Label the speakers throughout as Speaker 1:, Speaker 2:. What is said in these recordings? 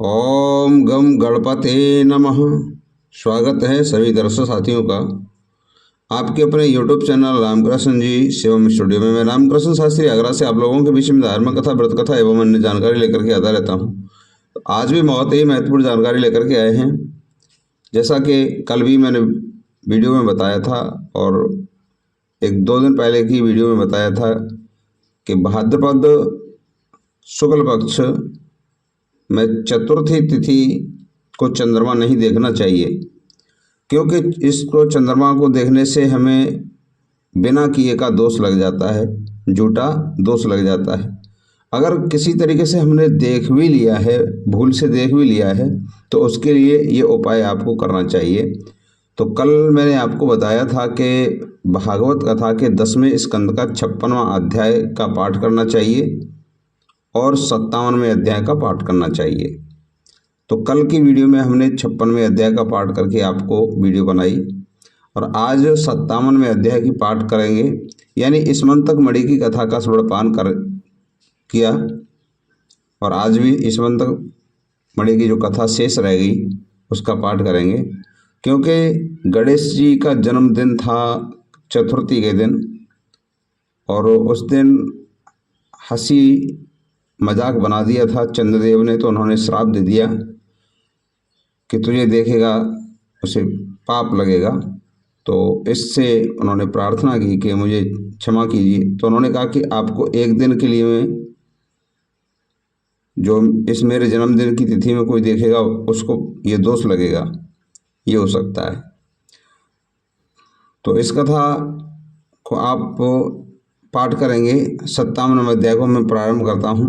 Speaker 1: ओम गम गणपते नमः। स्वागत है सभी दर्शक साथियों का आपके अपने YouTube चैनल रामकृष्ण जी शिवम स्टूडियो में। मैं रामकृष्ण शास्त्री आगरा से आप लोगों के बीच में धार्मिक कथा, व्रत कथा एवं अन्य जानकारी लेकर के आता रहता हूं। तो आज भी बहुत ही महत्वपूर्ण जानकारी लेकर के आए हैं। जैसा कि कल भी मैंने वीडियो में बताया था और एक दो दिन पहले की वीडियो में बताया था कि भाद्रपद शुक्ल पक्ष में चतुर्थी तिथि को चंद्रमा नहीं देखना चाहिए, क्योंकि इसको चंद्रमा को देखने से हमें बिना किए का दोष लग जाता है, झूठा दोष लग जाता है। अगर किसी तरीके से हमने देख भी लिया है, भूल से देख भी लिया है, तो उसके लिए ये उपाय आपको करना चाहिए। तो कल मैंने आपको बताया था कि भागवत कथा के 10वें स्कंद का 56वां अध्याय का पाठ करना चाहिए और 57वें अध्याय का पाठ करना चाहिए। तो कल की वीडियो में हमने 56वें अध्याय का पाठ करके आपको वीडियो बनाई और आज 57वें अध्याय की पाठ करेंगे, यानी स्मंतक मणि की कथा का स्मरणपान कर किया। और आज भी स्मंतक मणि की जो कथा शेष रह गई उसका पाठ करेंगे, क्योंकि गणेश जी का जन्मदिन था चतुर्थी के दिन और उस दिन हंसी मजाक बना दिया था चंद्रदेव ने। तो उन्होंने श्राप दे दिया कि तुझे देखेगा उसे पाप लगेगा। तो इससे उन्होंने प्रार्थना की कि मुझे क्षमा कीजिए। तो उन्होंने कहा कि आपको एक दिन के लिए में जो इस मेरे जन्मदिन की तिथि में कोई देखेगा उसको ये दोष लगेगा, ये हो सकता है। तो इस कथा को आप पाठ करेंगे। 57वें अध्याय को मैं प्रारंभ करता हूँ।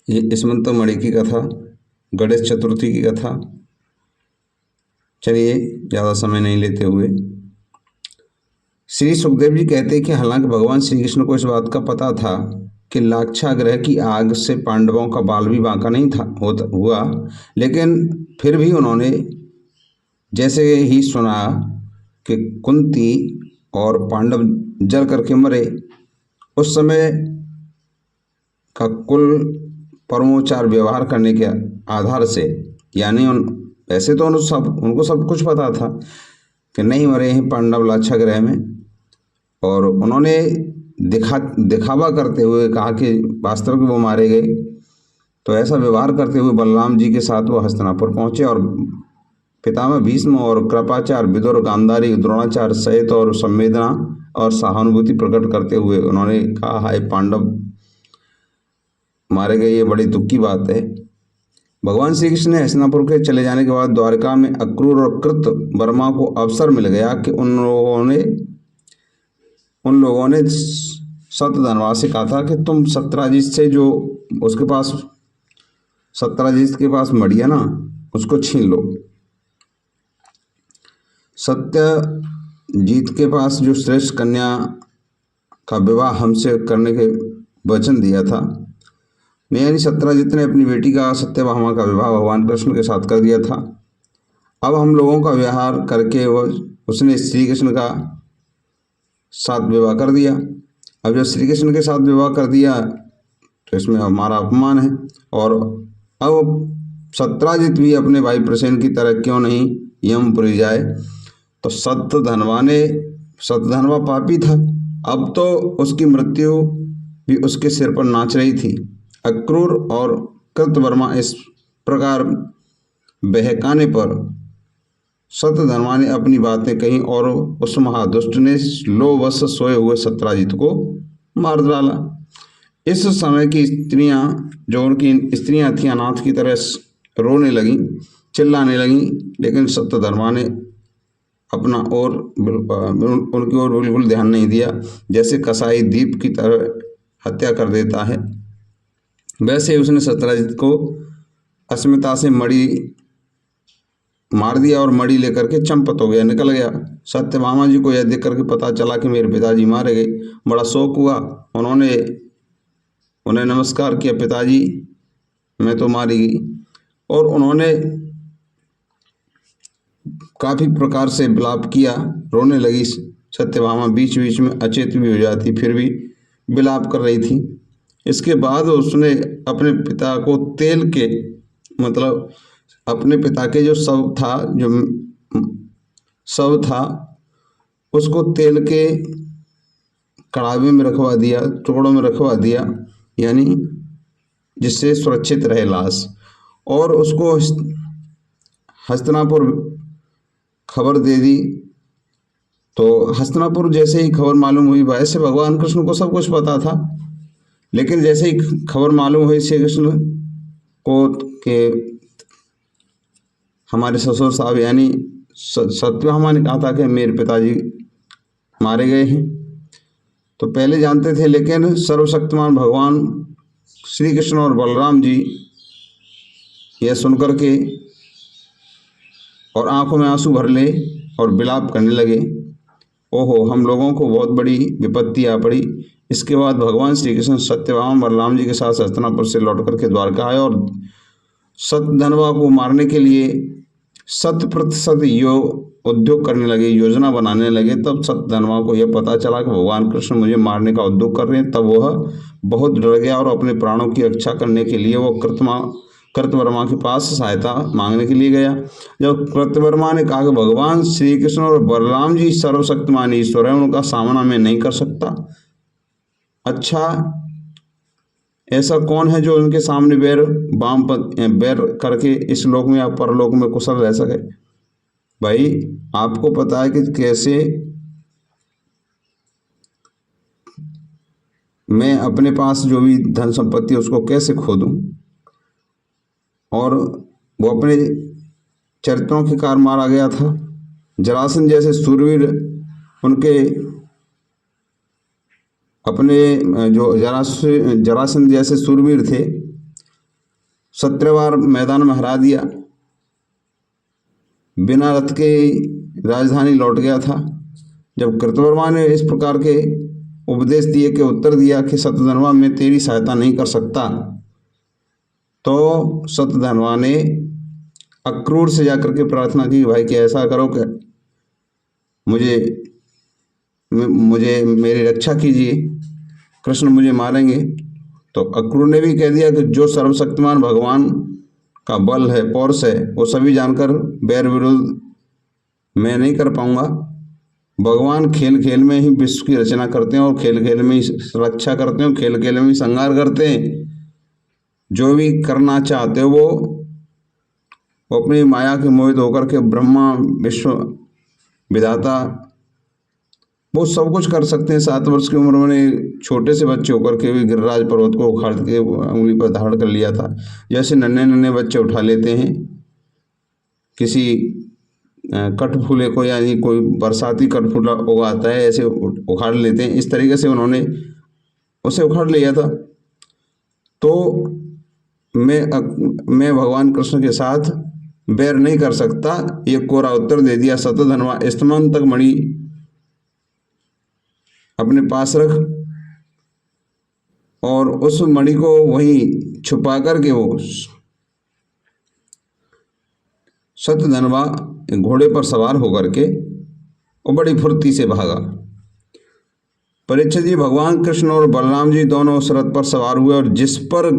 Speaker 1: ये स्मंतक मणि की कथा, गणेश चतुर्थी की कथा। चलिए ज़्यादा समय नहीं लेते हुए श्री सुखदेव जी कहते हैं कि हालांकि भगवान श्री कृष्ण को इस बात का पता था कि लाक्षागृह की आग से पांडवों का बाल भी बांका नहीं था हुआ, लेकिन फिर भी उन्होंने जैसे ही सुना कि कुंती और पांडव जल करके मरे, उस समय का कुल परमोचार व्यवहार करने के आधार से, यानी वैसे तो उनको सब कुछ पता था कि नहीं मरे हैं पांडव लाक्षागृह में, और उन्होंने दिखावा करते हुए कहा कि वास्तव में वो मारे गए। तो ऐसा व्यवहार करते हुए बलराम जी के साथ वो हस्तिनापुर पहुंचे और पितामह भीष्म और कृपाचार्य, विदुर, गांधारी, द्रोणाचार्य सहित और संवेदना और सहानुभूति प्रकट करते हुए उन्होंने कहा, हाय पांडव मारे गए, ये बड़ी दुख की बात है। भगवान श्री कृष्ण ने हस्तिनापुर के चले जाने के बाद द्वारका में अक्रूर और कृत वर्मा को अवसर मिल गया कि उन लोगों ने सत्यधनवा से कहा था कि तुम सत्यराजीत से, जो उसके पास सत्यराजीत के पास मड़ी है ना, उसको छीन लो। सत्यजीत के पास जो श्रेष्ठ कन्या का विवाह हमसे करने के वचन दिया था, यानी सत्यराजीत ने अपनी बेटी का सत्यभामा का विवाह भगवान कृष्ण के साथ कर दिया था। अब हम लोगों का व्यवहार करके उसने श्री कृष्ण का साथ विवाह कर दिया। अब जब श्री कृष्ण के साथ विवाह कर दिया तो इसमें हमारा अपमान है। और अब सत्यराजीत भी अपने भाई प्रसेन की तरह क्यों नहीं यमपुरी जाए। तो सत्यधनवा पापी था, अब तो उसकी मृत्यु भी उसके सिर पर नाच रही थी। अक्रूर और कृतवर्मा इस प्रकार बहकाने पर सत्यधनवा ने अपनी बातें कही और उस महादुष्ट ने लोभवश सोए हुए सत्यराजीत को मार डाला। इस समय की स्त्रियां, जो उनकी स्त्रियां थी, अनाथ की तरह रोने लगी, चिल्लाने लगी, लेकिन सत्यधनवा ने अपना और उनकी ओर बिल्कुल ध्यान नहीं दिया। जैसे कसाई दीप की तरह हत्या कर देता है, वैसे उसने सत्यराजीत को अस्मिता से मणि मार दिया और मणि लेकर के चंपत हो गया, निकल गया। सत्यभामा जी को यह देख करके पता चला कि मेरे पिताजी मारे गए। बड़ा शोक हुआ, उन्होंने उन्हें नमस्कार किया, पिताजी मैं तो मारी गई। और उन्होंने काफी प्रकार से विलाप किया, रोने लगी। सत्यभामा बीच बीच में अचेत भी हो जाती, फिर भी विलाप कर रही थी। इसके बाद उसने अपने पिता को तेल के मतलब अपने पिता के जो शव था उसको तेल के कड़ावे में रखवा दिया, टुकड़ों में रखवा दिया, यानी जिससे सुरक्षित रहे लाश। और उसको हस्तिनापुर खबर दे दी। तो हस्तिनापुर जैसे ही खबर मालूम हुई, वैसे भगवान कृष्ण को सब कुछ पता था, लेकिन जैसे ही खबर मालूम हुई श्री कृष्ण को कि हमारे ससुर साहब यानी सत्यभामा ने कहा था कि मेरे पिताजी मारे गए हैं, तो पहले जानते थे, लेकिन सर्वशक्तिमान भगवान श्री कृष्ण और बलराम जी यह सुनकर के और आंखों में आंसू भर ले और विलाप करने लगे। ओहो, हम लोगों को बहुत बड़ी विपत्ति आ पड़ी। इसके बाद भगवान श्री कृष्ण सत्यभामा बलराम जी के साथ हस्तिनापुर से लौट करके द्वारका आए और सत्यधनवा को मारने के लिए 100% उद्योग करने लगे, योजना बनाने लगे। तब सत्यधनवा को यह पता चला कि भगवान कृष्ण मुझे मारने का उद्योग कर रहे हैं। तब वह बहुत डर गया और अपने प्राणों की रक्षा करने के लिए वह कृतवर्मा के पास सहायता मांगने के लिए गया। जब कृतवर्मा ने कहा कि भगवान श्री कृष्ण और बलराम जी सर्वशक्तिमान ईश्वर है, उनका सामना मैं नहीं कर सकता, अच्छा ऐसा कौन है जो उनके सामने बैर करके इस लोक में या परलोक में कुशल रह सके। भाई आपको पता है कि कैसे मैं अपने पास जो भी धन संपत्ति उसको कैसे खो दूं, और वो अपने चरित्रों के कारण मारा गया था। जरासंध जैसे सूरवीर उनके अपने जो जरासंध जैसे सूरवीर थे, 17 बार मैदान में हरा दिया, बिना रथ के राजधानी लौट गया था। जब कृतवर्मा ने इस प्रकार के उपदेश दिए कि उत्तर दिया कि सत्यधनवा मैं तेरी सहायता नहीं कर सकता, तो सत्यधनवा ने अक्रूर से जाकर के प्रार्थना की, भाई कि ऐसा करो कि मुझे मेरी रक्षा कीजिए, कृष्ण मुझे मारेंगे। तो अक्रूर ने भी कह दिया कि जो सर्वशक्तिमान भगवान का बल है, पौरुष है, वो सभी जानकर बैर विरोध मैं नहीं कर पाऊंगा। भगवान खेल खेल में ही विश्व की रचना करते हैं और खेल खेल में ही रक्षा करते हैं, खेल खेल में ही संहार करते हैं। जो भी करना चाहते हो वो अपनी माया के मोहित होकर के ब्रह्मा विश्व विधाता वो सब कुछ कर सकते हैं। 7 वर्ष की उम्र में छोटे से बच्चे होकर के भी गिरिराज पर्वत को उखाड़ के उंगली पर धारण कर लिया था। जैसे नन्हे नन्हे बच्चे उठा लेते हैं किसी कठफूले को, यानी कोई बरसाती कठफूला उगाता है, ऐसे उखाड़ लेते हैं, इस तरीके से उन्होंने उसे उखाड़ लिया था। तो मैं भगवान कृष्ण के साथ बैर नहीं कर सकता, ये कोरा उत्तर दे दिया। सत्यधनवा स्तमन तक मणि अपने पास रख, और उस मणि को वहीं छुपा करके वो सत्यधनवा घोड़े पर सवार होकर के वो बड़ी फुर्ती से भागा। परीक्षित जी, भगवान कृष्ण और बलराम जी दोनों उस रथ पर सवार हुए और जिस पर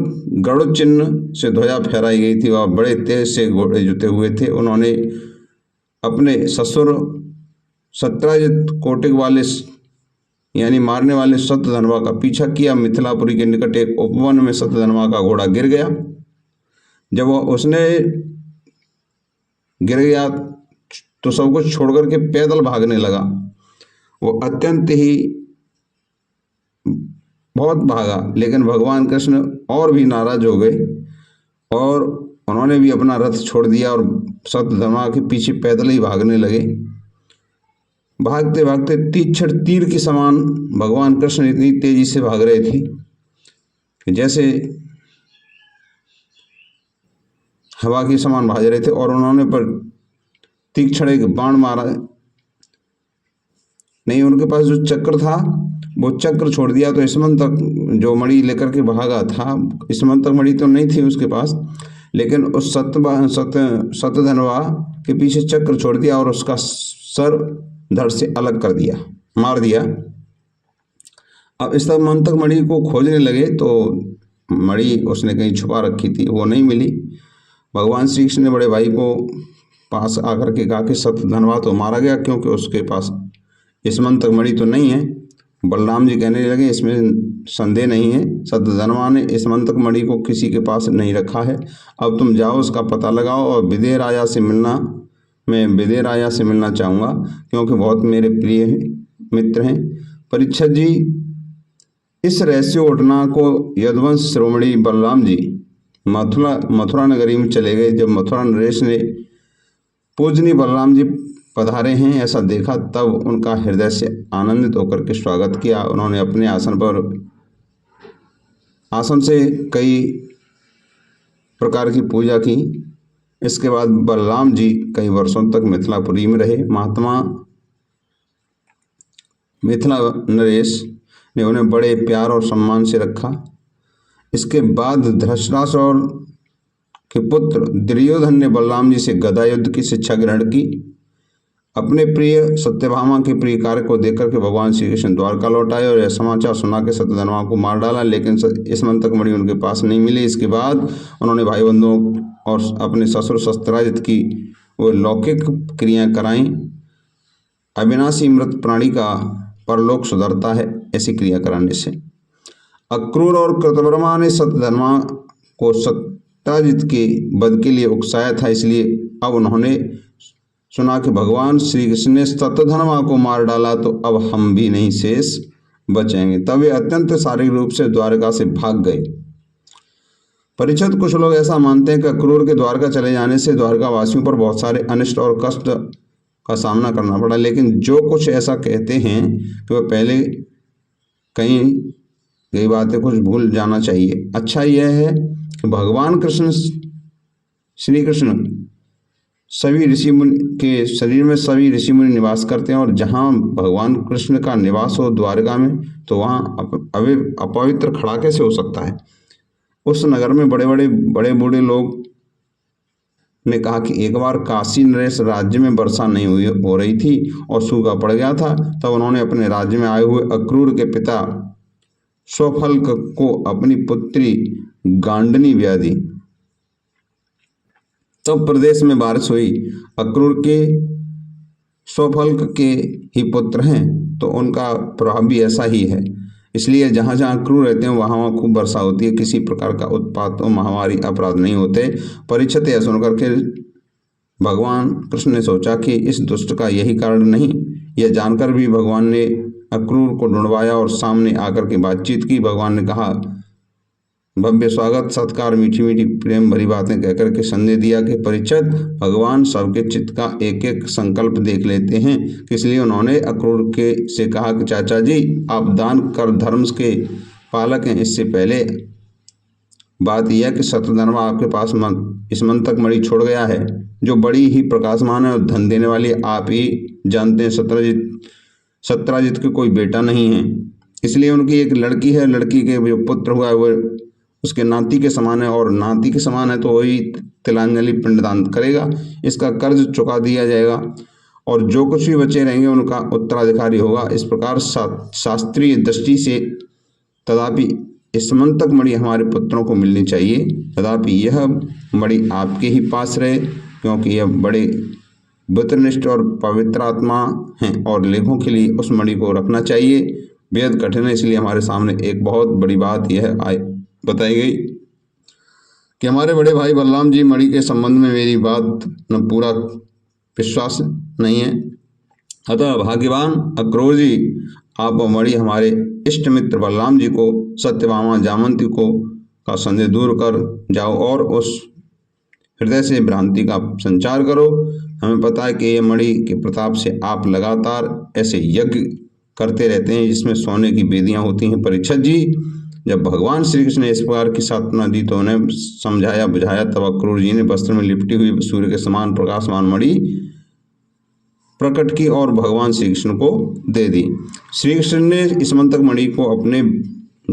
Speaker 1: गरुड़ चिन्ह से ध्वजा फहराई गई थी और बड़े तेज से घोड़े जुते हुए थे, उन्होंने अपने ससुर सत्राजित कोटिक वाले यानी मारने वाले सत्यधनवा का पीछा किया। मिथिलापुरी के निकट एक उपवन में सत्यधनवा का घोड़ा गिर गया। जब वह उसने गिर गया तो सब कुछ छोड़ करके पैदल भागने लगा। वो अत्यंत ही बहुत भागा, लेकिन भगवान कृष्ण और भी नाराज हो गए और उन्होंने भी अपना रथ छोड़ दिया और सत्यधनवा के पीछे पैदल ही भागने लगे। भागते भागते तीक्षण तीर के समान भगवान कृष्ण इतनी तेजी से भाग रहे थे कि जैसे हवा के समान भाग रहे थे, और उन्होंने पर तीक्षण एक बाण मारा नहीं, उनके पास जो चक्र था वो चक्र छोड़ दिया। तो स्मन तक जो मणि लेकर के भागा था, स्मन तक मणि तो नहीं थी उसके पास, लेकिन उस सत्यधनवा के पीछे चक्र छोड़ दिया और उसका सर धड़ से अलग कर दिया, मार दिया। अब इस मन तक मणि को खोजने लगे तो मणि उसने कहीं छुपा रखी थी, वो नहीं मिली। भगवान श्री कृष्ण ने बड़े भाई को पास आकर के कहा कि सतधनवा तो मारा गया क्योंकि उसके पास स्मंतक मणि तो नहीं है। बलराम जी कहने लगे इसमें संदेह नहीं है, सतधनवा ने स्मंतक मणि को किसी के पास नहीं रखा है। अब तुम जाओ उसका पता लगाओ और विदेह राजा से मिलना, मैं विदेह राजा से मिलना चाहूँगा क्योंकि बहुत मेरे प्रिय मित्र हैं। परीक्षित जी, इस रहस्य घटना को यदुवंश शिरोमणि बलराम जी मथुरा नगरी में चले गए। जब मथुरा नरेश ने पूजनी बलराम जी पधारे हैं ऐसा देखा तब उनका हृदय से आनंदित होकर के स्वागत किया। उन्होंने अपने आसन से कई प्रकार की पूजा की। इसके बाद बलराम जी कई वर्षों तक मिथिलापुरी में रहे। महात्मा मिथिला नरेश ने उन्हें बड़े प्यार और सम्मान से रखा। इसके बाद धृतराष्ट्र और के पुत्र दुर्योधन ने बलराम जी से गदा युद्ध की शिक्षा ग्रहण की। अपने प्रिय सत्यभामा के प्रिय कार्य को देखकर के भगवान श्री कृष्ण द्वारका लौट आए और यह समाचार सुना के सत्यधनवा को मार डाला, लेकिन स्मंतक मणि उनके पास नहीं मिली। इसके बाद उन्होंने भाई बंधुओं और अपने ससुर शस्त्राजित की वो लौकिक क्रियाएं कराई। अविनाशी मृत प्राणी का परलोक सुधरता है ऐसी क्रिया कराने से। अक्रूर और कृतवर्मा ने सत्यधनवा को सत्याजित के वध के लिए उकसाया था, इसलिए अब उन्होंने सुना कि भगवान श्री कृष्ण ने सत्यधनवा को मार डाला तो अब हम भी नहीं शेष बचेंगे। तब वे अत्यंत शारीरिक रूप से द्वारका से भाग गए। परीक्षित, कुछ लोग ऐसा मानते हैं कि अक्रूर के द्वारका चले जाने से द्वारका वासियों पर बहुत सारे अनिष्ट और कष्ट का सामना करना पड़ा, लेकिन जो कुछ ऐसा कहते हैं कि वह पहले कहीं गई बातें कुछ भूल जाना चाहिए। अच्छा यह है कि भगवान श्री कृष्ण सभी ऋषि मुनि के शरीर में सभी ऋषि मुनि निवास करते हैं और जहाँ भगवान कृष्ण का निवास हो द्वारका में तो वहाँ अपवित्र खड़ा कैसे हो सकता है। उस नगर में बड़े बूढ़े लोग ने कहा कि एक बार काशी नरेश राज्य में वर्षा नहीं हो रही थी और सूखा पड़ गया था। तब उन्होंने अपने राज्य में आए हुए अक्रूर के पिता स्वफल्क को अपनी पुत्री गांडनी ब्याह दी। तब प्रदेश में बारिश हुई। अक्रूर के स्वफल्क के ही पुत्र हैं तो उनका प्रभाव भी ऐसा ही है, इसलिए जहाँ जहाँ अक्रूर रहते हैं वहाँ वहाँ खूब वर्षा होती है। किसी प्रकार का उत्पात और महामारी अपराध नहीं होते। परीक्षित, यह सुनकर के भगवान कृष्ण ने सोचा कि इस दुष्ट का यही कारण नहीं। यह जानकर भी भगवान ने अक्रूर को ढूंढवाया और सामने आकर के बातचीत की। भगवान ने कहा, भव्य स्वागत सत्कार मीठी मीठी प्रेम भरी बातें कहकर के संदेश दिया कि परीक्षित, भगवान सबके चित्त का एक एक संकल्प देख लेते हैं। इसलिए उन्होंने अक्रूर के से कहा कि चाचा जी, आप दान कर धर्म के पालक हैं। इससे पहले बात यह कि सत्यधनवा आपके पास स्मंतक मणि छोड़ गया है जो बड़ी ही प्रकाशमान है और धन देने वाली। आप ही जानते हैं सत्राजित के कोई बेटा नहीं है, इसलिए उनकी एक लड़की है। लड़की के जो पुत्र हुआ है वो उसके नाती के समान है और नाती के समान है तो वही तिलांजलि पिंडदान करेगा। इसका कर्ज चुका दिया जाएगा और जो कुछ भी बचे रहेंगे उनका उत्तराधिकारी होगा। इस प्रकार शास्त्रीय दृष्टि से तथापि स्मंतक मणि हमारे पुत्रों को मिलनी चाहिए। तथापि यह मणि आपके ही पास रहे क्योंकि यह बड़े बुद्धनिष्ठ और पवित्र आत्मा हैं और लेखों के लिए उस मणि को रखना चाहिए। बेहद कठिन है, इसलिए हमारे सामने एक बहुत बड़ी बात यह बताई गई कि हमारे बड़े भाई बलराम जी मणि के संबंध में मेरी बात न पूरा विश्वास नहीं है। अतः भाग्यवान अक्रूर जी, आप मणि हमारे इष्ट मित्र बलराम जी को सत्यभामा जामंती को का संदेह दूर कर जाओ और उस हृदय से भ्रांति का संचार करो। हमें पता है कि ये मणि के प्रताप से आप लगातार ऐसे यज्ञ करते रहते हैं जिसमें सोने की वेदियां होती हैं। परीक्षित जी, जब भगवान श्री कृष्ण ने इस प्रकार की सांत्वना दी तो उन्हें समझाया बुझाया। तब अक्रूर जी ने वस्त्र में लिपटी हुई सूर्य के समान प्रकाशमान मणि प्रकट की और भगवान श्री कृष्ण को दे दी। श्री कृष्ण ने स्मंतक मणि को अपने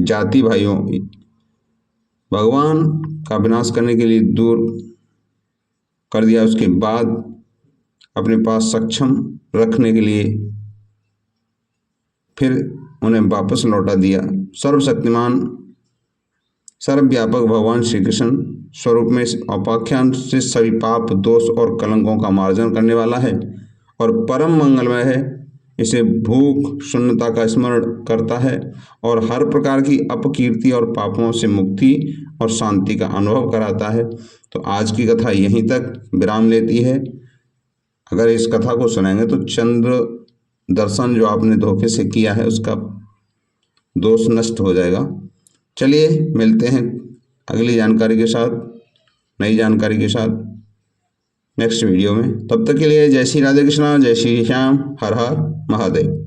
Speaker 1: जाति भाइयों भगवान का विनाश करने के लिए दूर कर दिया। उसके बाद अपने पास सक्षम रखने के लिए फिर उन्हें वापस लौटा दिया। सर्वशक्तिमान सर्वव्यापक भगवान श्री कृष्ण स्वरूप में इस उपाख्यान से सभी पाप, दोष और कलंकों का मार्जन करने वाला है और परम मंगलमय है। इसे भूख शून्यता का स्मरण करता है और हर प्रकार की अपकीर्ति और पापों से मुक्ति और शांति का अनुभव कराता है। तो आज की कथा यहीं तक विराम लेती है। अगर इस कथा को सुनेंगे तो चंद्र दर्शन जो आपने धोखे से किया है उसका दोष नष्ट हो जाएगा। चलिए मिलते हैं अगली जानकारी के साथ, नई जानकारी के साथ नेक्स्ट वीडियो में। तब तक के लिए जय श्री राधे कृष्णा, जय श्री श्याम, हर हर महादेव।